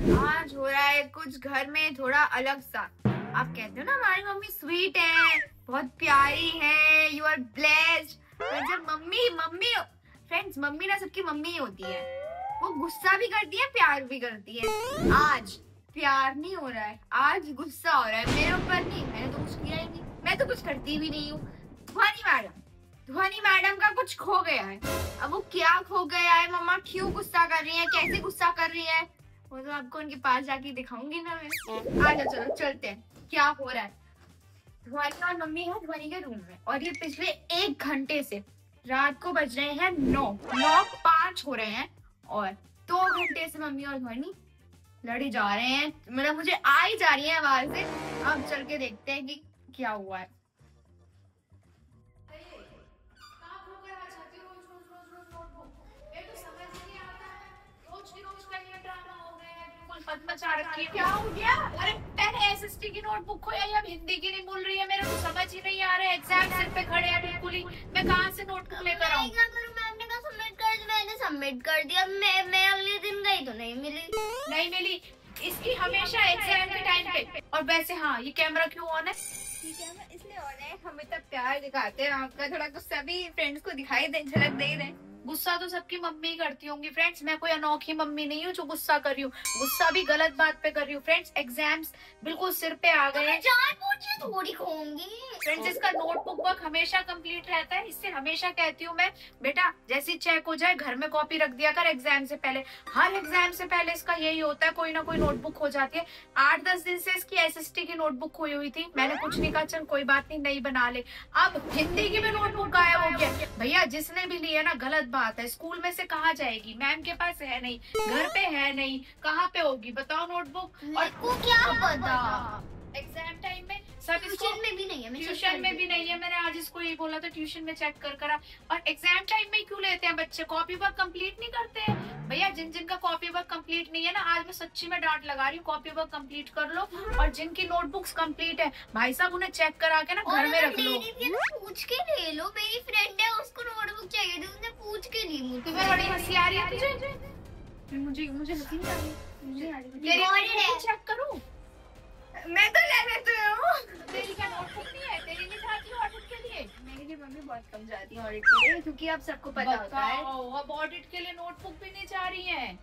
आज हो रहा है कुछ घर में थोड़ा अलग सा। आप कहते हो ना हमारी मम्मी स्वीट है, बहुत प्यारी है, यू आर ब्लेस्ड। पर जब मम्मी मम्मी फ्रेंड्स, मम्मी ना सबकी मम्मी ही होती है। वो गुस्सा भी करती है, प्यार भी करती है। आज प्यार नहीं हो रहा है, आज गुस्सा हो रहा है मेरे ऊपर। नहीं, मैंने तो कुछ किया ही नहीं, मैं तो कुछ करती भी नहीं हूँ। ध्वनि मैडम का कुछ खो गया है। अब वो क्या खो गया है, मम्मा क्यों गुस्सा कर रही है, कैसे गुस्सा कर रही है, वो तो आपको उनके पास जाके दिखाऊंगी ना मैं। आ जाओ, चलो चलते हैं। क्या हो रहा है, ध्वनि और मम्मी है ध्वनि के रूम में, और ये पिछले 1 घंटे से, रात को बज रहे हैं 9:05 हो रहे हैं, और 2 घंटे से मम्मी और ध्वनि लड़े जा रहे हैं। मतलब मुझे आ ही जा रही है आवाज से। अब चल के देखते हैं कि क्या हुआ है। क्या हो गया? अरे मैंने एसएसटी की नोटबुक खोया, अब हिंदी की नहीं बोल रही है, मेरे को समझ ही नहीं आ रहा है। एग्जाम सिर पे खड़े हैं बिल्कुल ही, मैं कहाँ से नोटबुक लेकर आऊँ? मैंने सबमिट कर दिया। मैं अगले दिन गई तो नहीं मिली। इसकी हमेशा एग्जाम के टाइम पे। और वैसे हाँ, ये कैमरा क्यों ऑन है? ये कैमरा इसलिए ऑन है, हम इतना प्यार दिखाते हैं आपका, थोड़ा गुस्सा भी फ्रेंड्स को दिखाई दे, झलक दे रहे हैं। गुस्सा तो सबकी मम्मी करती होंगी फ्रेंड्स, मैं कोई अनोखी मम्मी नहीं हूँ जो गुस्सा कर रही हूँ। गुस्सा भी गलत बात पे कर रही हूँ फ्रेंड्स। एग्जाम्स बिल्कुल सिर पे आ गए हैं, थोड़ी खोऊंगी फ्रेंड्स। इसका नोटबुक वर्क हमेशा कंप्लीट रहता है, इससे हमेशा कहती हूँ मैं, बेटा जैसी चेक हो जाए घर में कॉपी रख दिया कर एग्जाम से पहले। हर एग्जाम से पहले इसका यही होता है, कोई ना कोई नोटबुक हो जाती है। 8-10 दिन से इसकी एसएसटी की नोटबुक खोई हुई थी, मैंने कुछ नहीं कहा, चल कोई बात नहीं, नई बना ले। अब हिंदी की भी नोटबुक गायब हो गया। भैया जिसने भी ली है ना, गलत बात है। स्कूल में से कहाँ जाएगी, मैम के पास है नहीं, घर पे है नहीं, कहाँ पे होगी बताओ नोटबुक? और को क्या पता, एग्जाम टाइम में सब ट्यूशन में भी नहीं है। ट्यूशन में भी नहीं है, मैंने आज इसको यही बोला था ट्यूशन में चेक कर करा। और एग्जाम टाइम में क्यों लेते हैं बच्चे, कॉपी वर्क कंप्लीट नहीं करते हैं? भैया जिन जिन का कॉपी वर्क कंप्लीट नहीं है ना, आज मैं सच्ची में डांट लगा रही हूँ, कॉपी वर्क कंप्लीट कर लो। और जिनकी नोटबुक्स कंप्लीट है भाई साहब, उन्हें चेक करा के ना घर में रख लो। पूछ के ले लो, मेरी फ्रेंड है उसको नोटबुक चाहिए थी, उसने पूछ के ली मुझे। तुम्हें बड़ी हंसी आ रही है तुझे? मुझे हंसी नहीं आ रही, मुझे आ रही है। चेक करूँ? मैं तो ले लेती हूँ। तेरी क्या नोटबुक नहीं है? तेरी नहीं जाती है ऑडिट के लिए? मेरी भी मम्मी बहुत कम जाती है ऑडिट के लिए, क्योंकि अब सबको पता होता है। अब ऑडिट के लिए नोटबुक भी नहीं जा रही है,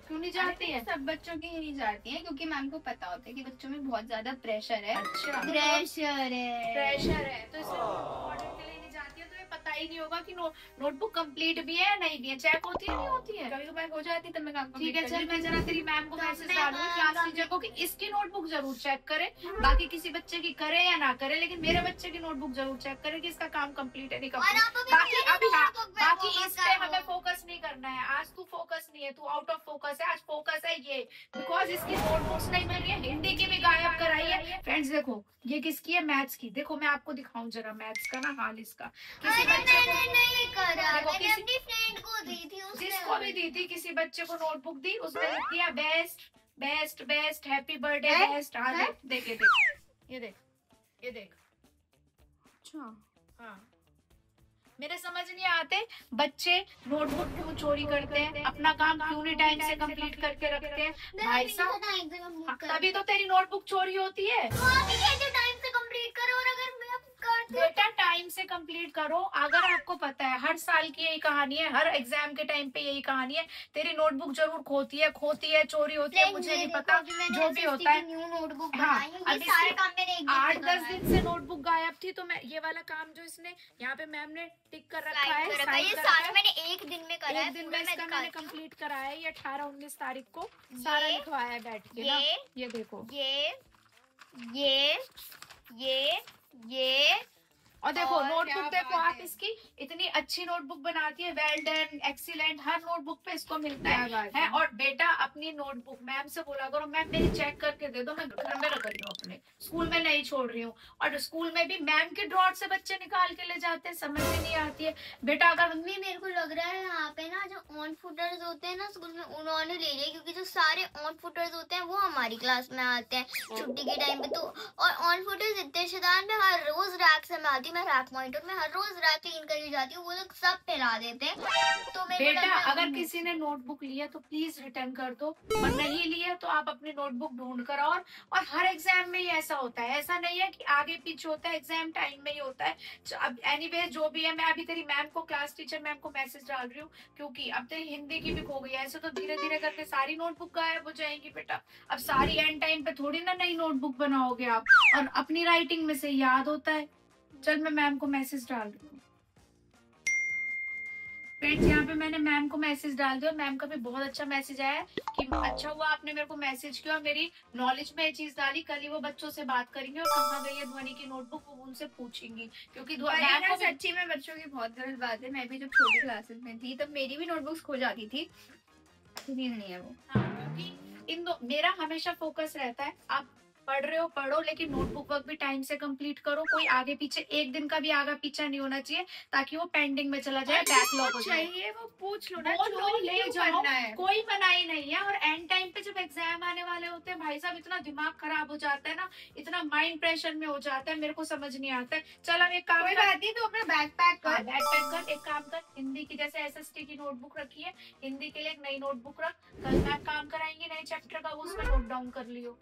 क्यों नहीं जाती है? सब बच्चों की ही नहीं जाती है, क्योंकि मैम को पता होता है कि बच्चों में बहुत ज्यादा प्रेशर है। अच्छा, प्रेशर है तो इसलिए ऑडिट के लिए नहीं जाती है। तो पता ही नहीं होगा कि नोटबुक कंप्लीट भी है नहीं भी है, चेक होती है नहीं होती है? कभी कभार हो जाती है, तब मैं काम ठीक है, चल मैं जरा तेरी मैम को मैसेज डालूंगी क्लास टीचर को कि इसकी नोटबुक जरूर चेक करे। बाकी किसी बच्चे की करे या ना करे, लेकिन मेरे बच्चे की नोटबुक जरूर चेक करे कि इसका काम कंप्लीट है नहीं कंप्लीट। बाकी इस पे हमें फोकस नहीं करना है। आज तू फोकस नहीं है, तू आउट ऑफ फोकस है। आज फोकस है ये, बिकॉज इसकी नोटबुक्स नहीं मिल रही है, हिंदी की भी गायब कराई है। फ्रेंड्स देखो ये किसकी है, मैथ्स की। देखो मैं आपको दिखाऊं जरा मैथ्स का ना हाल इसका। किसी बच्चे को नहीं करा, देखो, मैंने अपनी फ्रेंड को दी थी, जिसको भी दी थी, किसी बच्चे को नोटबुक दी, उसने लिख दिया best best best, happy birthday best. हाँ देख ये देख। अच्छा हाँ, मेरे समझ नहीं आते बच्चे नोटबुक क्यों चोरी करते हैं, अपना काम क्यों नहीं टाइम से कंप्लीट करके रखते हैं भाई साहब। तभी तो तेरी नोटबुक चोरी होती है। टाइम से कंप्लीट करो, और अगर मैं बेटा टाइम से कंप्लीट करो। अगर आपको पता है हर साल की यही कहानी है, हर एग्जाम के टाइम पे यही कहानी है, तेरी नोटबुक जरूर खोती है, चोरी होती है, मुझे नहीं पता जो भी होता है। न्यू नोटबुक हाँ, सारे काम मैंने 8-10 दिन से नोटबुक गायब थी, तो मैं ये वाला काम जो इसने यहाँ पे मैम ने टिक कर रखा है, ये सारा मैंने एक दिन में करा है। एक दिन में इसका मैंने कंप्लीट कराया है। ये 18-19 तारीख को सारा लिखवाया है बैठ के ना। ये देखो ये और देखो नोटबुक देखो आप, इसकी इतनी अच्छी नोटबुक बनाती है, well done excellent, her notebook पे इसको मिलता है। और बेटा अपनी नोटबुक मैम से बोला करो, मैम मेरी चेक करके दे दो, मैं घर में रख रही हूँ, अपने स्कूल में नहीं छोड़ रही हूँ। और स्कूल में भी मैम के ड्रॉर से बच्चे निकाल के ले जाते हैं, समझ में नहीं आती है बेटा। अगर मम्मी मेरे को लग रहा है यहाँ पे ना जो ऑन फुटर्स होते हैं ना स्कूल में, उन्होंने ले लिया, क्योंकि जो सारे ऑन फुटर्स होते हैं वो हमारी क्लास में आते हैं छुट्टी के टाइम पे। तो और ऑन फुटर्स इतने शैतान में हर रोज रैक से मैं आती होती, मैं रैक मॉनिटर में हर रोज रैक क्लीन करके जाती हूँ, वो लोग सब फैला देते हैं। तो मेरे को बेटा लगता है अगर किसी ने नोटबुक लिया तो प्लीज रिटर्न कर दो, और नहीं लिया तो आप अपनी नोटबुक ढूंढ कर। और हर एग्जाम में ही ऐसा होता है, ऐसा नहीं है कि आगे पीछे होता है, एग्जाम टाइम में ही होता है। अब एनीवे जो भी है, मैं अभी तेरी मैम को, क्लास टीचर मैम को मैसेज डाल रही हूँ, क्योंकि अब तेरी हिंदी की भी खो गई है। ऐसे तो धीरे धीरे करके सारी नोटबुक गायब हो जाएंगी बेटा। अब सारी एंड टाइम पे थोड़ी ना नई नोटबुक बनाओगे आप, और अपनी राइटिंग में से याद होता है। चल मैं मैम को मैसेज डाल रही हूँ। फ्रेंड्स यहाँ पे मैंने मैम को मैसेज डाल दिया, मैम का भी बहुत अच्छा मैसेज आया है कि अच्छा हुआ आपने मेरे को मैसेज किया और मेरी नॉलेज में ये चीज डाली। कल ही वो बच्चों से बात करेंगे और कहाँ गई है ध्वनि की नोटबुक, वो उनसे पूछेंगी, क्योंकि मैम को सच्ची में बच्चों की बहुत गलत बात है। मैं भी जब छोटी क्लासेस में थी तब मेरी भी नोटबुक्स खो जाती थी, नहीं है वो। क्योंकि मेरा हमेशा फोकस रहता है, आप पढ़ रहे हो पढ़ो, लेकिन नोटबुक वर्क भी टाइम से कंप्लीट करो। कोई आगे पीछे एक दिन का भी आगा पीछा नहीं होना चाहिए, ताकि वो पेंडिंग में चला जाए, बैकलॉग हो जाए। चाहिए वो पूछ लो ना, ले जाओ, कोई मनाही नहीं है। और एंड टाइम पे जब एग्जाम आने वाले होते हैं भाई साहब, इतना दिमाग खराब हो जाता है ना, इतना माइंड प्रेशर में हो जाता है, मेरे को समझ नहीं आता है। चल अब एक काम कर, तो अपना बैग पैक कर। बैग पैक कर। एक काम कर, हिंदी की जैसे SST की नोटबुक रखी है, हिंदी के लिए एक नई नोटबुक रख। कल मैम काम कराएंगे नए चैप्टर का, वो उसमें नोट डाउन कर लियो।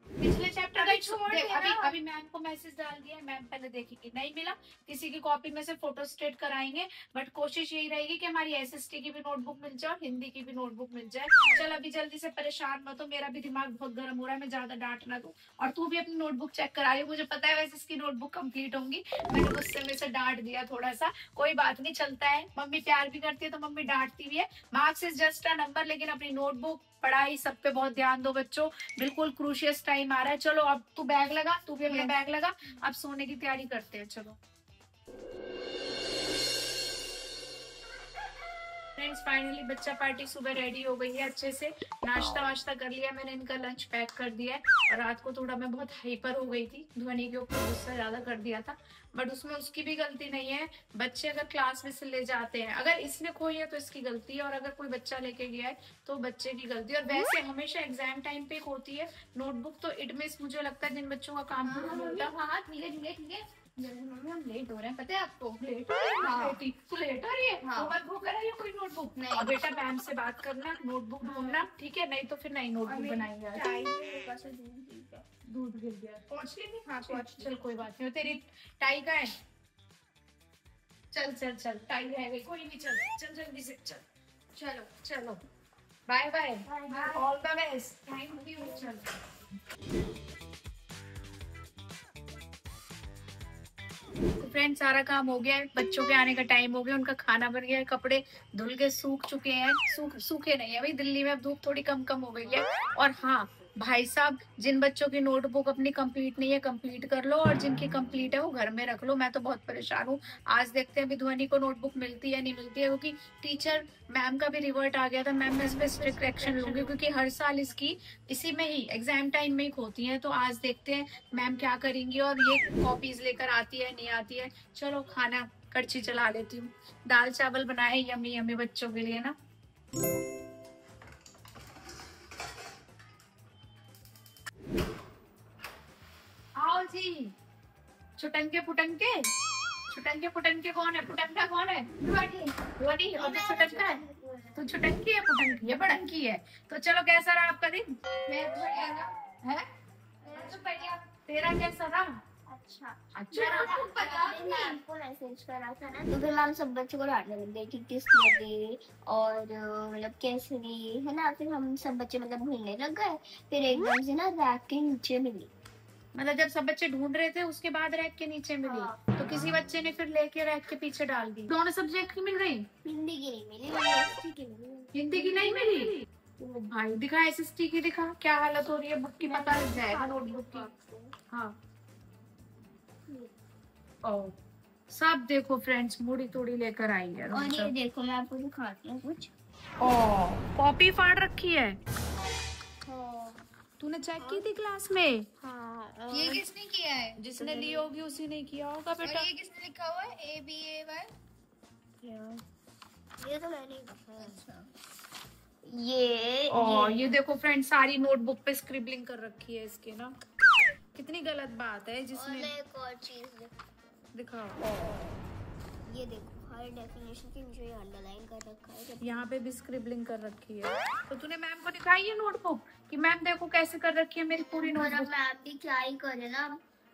पिछले चैप्टर का छोड़ दे। अभी मैम को मैसेज डाल दिया है, मैम पहले देखेंगे, नहीं मिला किसी की कॉपी में से फोटो स्टेट कराएंगे। बट कोशिश यही रहेगी कि हमारी SST की भी नोटबुक मिल जाए और हिंदी की भी नोटबुक मिल जाए। चल अभी जल्दी से, परेशान मत हो, मेरा भी दिमाग बहुत गर्म हो रहा है, मैं ज्यादा डांट ना दूं। और तू भी अपनी नोटबुक चेक करा रही, मुझे पता है वैसे इसकी नोटबुक कंप्लीट होंगी, मैंने गुस्से में से डांट दिया थोड़ा सा, कोई बात नहीं, चलता है। मम्मी प्यार भी करती है तो मम्मी डांटती भी है। Marks is just a number, लेकिन अपनी नोटबुक, पढ़ाई, सब पे बहुत ध्यान दो बच्चों, बिल्कुल क्रूशियस टाइम आ रहा है। चलो अब तू बैग लगा, तू भी अपना बैग लगा, अब सोने की तैयारी करते हैं। चलो फ्रेंड्स, फाइनली बच्चा पार्टी सुबह रेडी हो गई है, अच्छे से नाश्ता वाश्ता कर लिया मैंने, इनका लंच पैक कर दिया है। और रात को थोड़ा मैं बहुत हाइपर हो गई थी, ध्वनि के ऊपर गुस्सा ज्यादा कर दिया था, बट उसमें उसकी भी गलती नहीं है। बच्चे अगर क्लास में से ले जाते हैं, अगर इसने खोई है तो इसकी गलती है, और अगर कोई बच्चा लेके गया है तो बच्चे की गलती है। और वैसे हमेशा एग्जाम टाइम पे होती है नोटबुक, तो इट मीन्स मुझे लगता है जिन बच्चों का काम पूरा होता है। हम लेट हो रहे हैं, पता है आपको? लेट हो रहे हैं, तू लेट हो रही है, होमवर्क हो कर रही है, कोई नोटबुक नहीं। और बेटा मैम से बात करना, नोटबुक ढूंढना, ठीक है? नहीं तो फिर नई नोटबुक बनाएंगे। दूध गिर गया, पहुंच गई नहीं? हाँ पहुंच। चल कोई बात नहीं, तेरी टाई का है, चल चल चल, टाई है कोई नहीं, चल चल जल्दी से चल। चलो चलो, bye bye, all the best, thank you. चलो फ्रेंड, सारा काम हो गया है, बच्चों के आने का टाइम हो गया, उनका खाना बन गया है, कपड़े धुल के सूख चुके हैं, सूखे नहीं है भाई, दिल्ली में अब धूप थोड़ी कम हो गई है। और हाँ भाई साहब, जिन बच्चों की नोटबुक अपनी कंप्लीट नहीं है, कंप्लीट कर लो, और जिनकी कंप्लीट है वो घर में रख लो। मैं तो बहुत परेशान हूँ। आज देखते हैं अभी ध्वनि को नोटबुक मिलती है नहीं मिलती है, क्योंकि टीचर मैम का भी रिवर्ट आ गया था, मैम मैं इस पर स्ट्रिक्ट एक्शन लूंगी, क्योंकि हर साल इसकी इसी में ही एग्जाम टाइम में ही होती है। तो आज देखते हैं मैम क्या करेंगी, और ये कॉपीज लेकर आती है नहीं आती है। चलो खाना कड़छी चला लेती हूँ। दाल चावल बनाए यम्मी यम्मी बच्चों के लिए ना। आओ जी, छुटंके पुटंके कौन है? पुटंका कौन है? ध्वनि। और तो छुटंका है, तो छुटंकी है, पुटंकी है, बड़ंकी है। तो चलो, कैसा रहा आपका दिन? है तेरा कैसा रहा? अच्छा आपको मैसेज करा था ना, तो फिर मैम सब बच्चों को डांटने लग गई कि किस लिए दे और मतलब कैसे दिए, है ना। फिर हम सब बच्चे मतलब भूलने लग गए, फिर एकदम से ना रैक के नीचे मिली। मतलब जब सब बच्चे ढूंढ रहे थे उसके बाद रैक के नीचे मिली? तो किसी बच्चे ने फिर लेके रैक के पीछे डाल दी। दोनों सब्जेक्ट की मिल गई? हिंदी की नहीं मिली, SST की मिली। हिंदी की नहीं मिली? तो भाई दिखा, SST की दिखा, क्या हालत हो रही है बुक की, पता लग जाएगा नोटबुक की। हाँ ओ, सब देखो फ्रेंड्स, मुड़ी तोड़ी लेकर आई है। और ये देखो, मैं आपको दिखाती हूँ कुछ। कॉपी फाड़ रखी है। तूने चेक की थी क्लास में? हाँ। ये किसने किया है? जिसने ली होगी उसी ने किया होगा बेटा। और ये किसने लिखा हुआ है? ABAY? ये तो मैंने लिखा है। अच्छा, ये देखो फ्रेंड, सारी नोटबुक पे स्क्रिबलिंग कर रखी है इसके ना, कितनी गलत बात है। जिसमें और मैं एक और चीज दिखाओ। ये देखो हर डेफिनेशन के नीचे अंडरलाइन कर रखा है। यहाँ पे भी स्क्रिबलिंग कर रखी है। तो तूने मैम को दिखाई है नोटबुक कि मैम देखो कैसे कर रखी है मेरी पूरी नोटबुक। मैम भी क्या ही करे ना,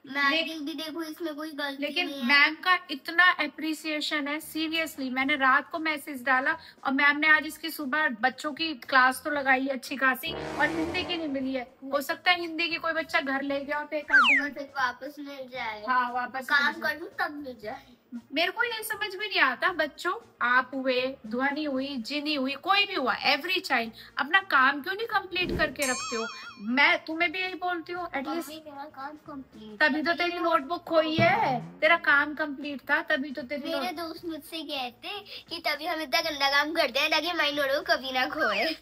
मैम भी देखो इसमें कोई गलती लेकिन नहीं है। मैम का इतना अप्रिसिएशन है, सीरियसली। मैंने रात को मैसेज डाला और मैम ने आज इसकी सुबह बच्चों की क्लास तो लगाई है अच्छी खासी, और हिंदी की नहीं मिली है। हो सकता है हिंदी की कोई बच्चा घर ले गया हो तो एक आध दिन फिर वापस मिल जाए। हाँ वापस काम कर दूं तब मिल जाए। मेरे को ये समझ में नहीं आता बच्चों, आप हुए, ध्वनि हुई, जिनी हुई, कोई भी हुआ, एवरी चाइल्ड अपना काम क्यों नहीं कंप्लीट करके रखते हो। मैं तुम्हें भी यही बोलती हूँ, एटलीस्ट मेरा काम कंप्लीट। तभी तो तेरी नोटबुक खोई है, तेरा काम कंप्लीट था तभी तो तेरी मेरे दोस्त मुझसे कहते कि तभी हम इतना गंदा काम करते हैं ताकि हमारी नोटबुक कभी ना खोए।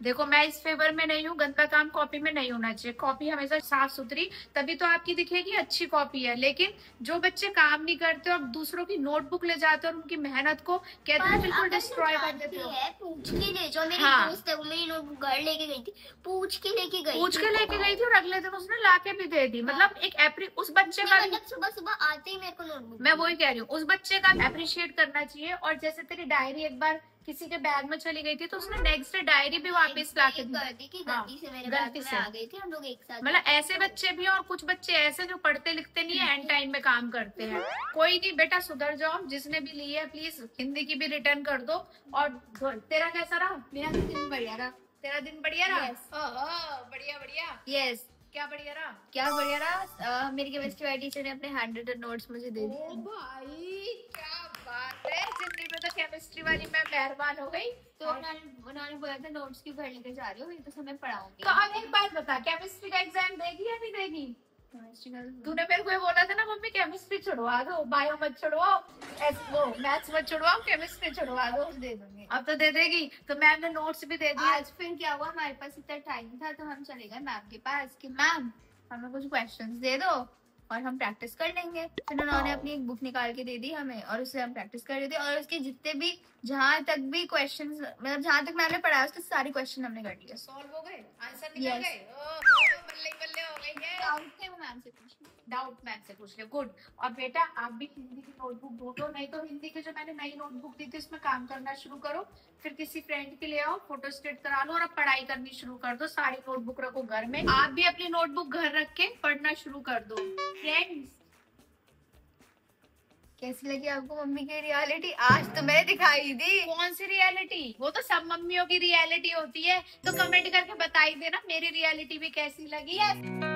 देखो मैं इस फेवर में नहीं हूँ, गंदा काम कॉपी में नहीं होना चाहिए। कॉपी हमेशा साफ सुथरी, तभी तो आपकी दिखेगी अच्छी कॉपी है। लेकिन जो बच्चे काम नहीं करते और दूसरों की नोटबुक ले जाते हैं और उनकी मेहनत को कहते हैं बिल्कुल डिस्ट्रॉय कर देते हो। पूछ के ले जाओ। मेरी दोस्त है, वो मेरी नोटबुक घर लेके गई थी, पूछ के लेके गई थी और अगले दिन उसने लाके भी दे दी। मतलब एक उस बच्चे का, मतलब सुबह सुबह आते ही मेरे को नोटबुक, मैं वही कह रही हूँ, उस बच्चे का अप्रिशिएट करना चाहिए। और जैसे तेरी डायरी एक बार किसी के बैग में चली गई थी तो उसने नेक्स्ट डे डायरी भी वापस ला के दी कि गलती से मेरे बैग में आ गई थी, हम लोग एक साथ। मतलब ऐसे बच्चे भी, और कुछ बच्चे ऐसे जो पढ़ते लिखते नहीं है, एंड टाइम में काम करते हैं। कोई नहीं बेटा, सुधर जाओ। जिसने भी ली है प्लीज हिंदी की भी रिटर्न कर दो। और तेरा कैसा रहा? मेरा दिन बढ़िया रहा। तेरा दिन बढ़िया रहा? बढ़िया बढ़िया। यस। क्या बढ़िया रहा? क्या बढ़िया रहा? मेरी केमिस्ट्री वाली टीचर ने अपने हैंड रिटन नोट्स मुझे दे दिए। भाई क्या बात है, जिंदगी में तो केमिस्ट्री वाली मैं मेहरबान हो गई। तो उन्होंने बोला था नोट्स क्यों घर लेके जा रही हो, ये तो समय पढ़ाऊंगी। तो अब एक बात बता, केमिस्ट्री का एग्जाम देगी या नहीं देगी? केमिस्ट्री का तूने मेरे को ये बोला था ना मम्मी केमिस्ट्री छुड़वा दो, बायो मत छुड़वाओ, वो मैथ्स मत छुड़वाओ, केमिस्ट्री छुड़वा दो। दे दूंगी। अब तो दे देगी। तो मैम ने नोट्स भी दे दिए। आज फिर क्या हुआ, हमारे पास इतना टाइम था तो हम चले गए मैम के पास कि मैम हमें कुछ क्वेश्चंस दे दो और हम प्रैक्टिस कर लेंगे। फिर उन्होंने अपनी एक बुक निकाल के दे दी हमें और उससे हम प्रैक्टिस कर रहे थे। और उसके जितने भी, जहाँ तक भी क्वेश्चंस, मतलब जहाँ तक मैंने पढ़ाया उसके सारे क्वेश्चन हमने कर लिए। सॉल्व हो गए, आंसर निकल Yes. गए। बल्ले बल्ले हो गई है। डाउट थे वो मैम से पूछ लिया। डाउट मैम से पूछ ले, गुड। और बेटा आप भी हिंदी की नोटबुक ढूंढो, नहीं तो हिंदी की जो मैंने नई नोटबुक दी थी उसमें काम करना शुरू करो। फिर किसी फ्रेंड के ले आओ, फोटो स्टेट करा लो और अब पढ़ाई करनी शुरू कर दो। सारी नोटबुक रखो घर में। आप भी अपनी नोटबुक घर रख के पढ़ना शुरू कर दो। फ्रेंड्स कैसी लगी आपको मम्मी की रियलिटी? आज तो मैंने दिखाई दी। कौन सी रियलिटी? वो तो सब मम्मियों की रियलिटी होती है। तो कमेंट करके बताई देना मेरी रियलिटी भी कैसी लगी है।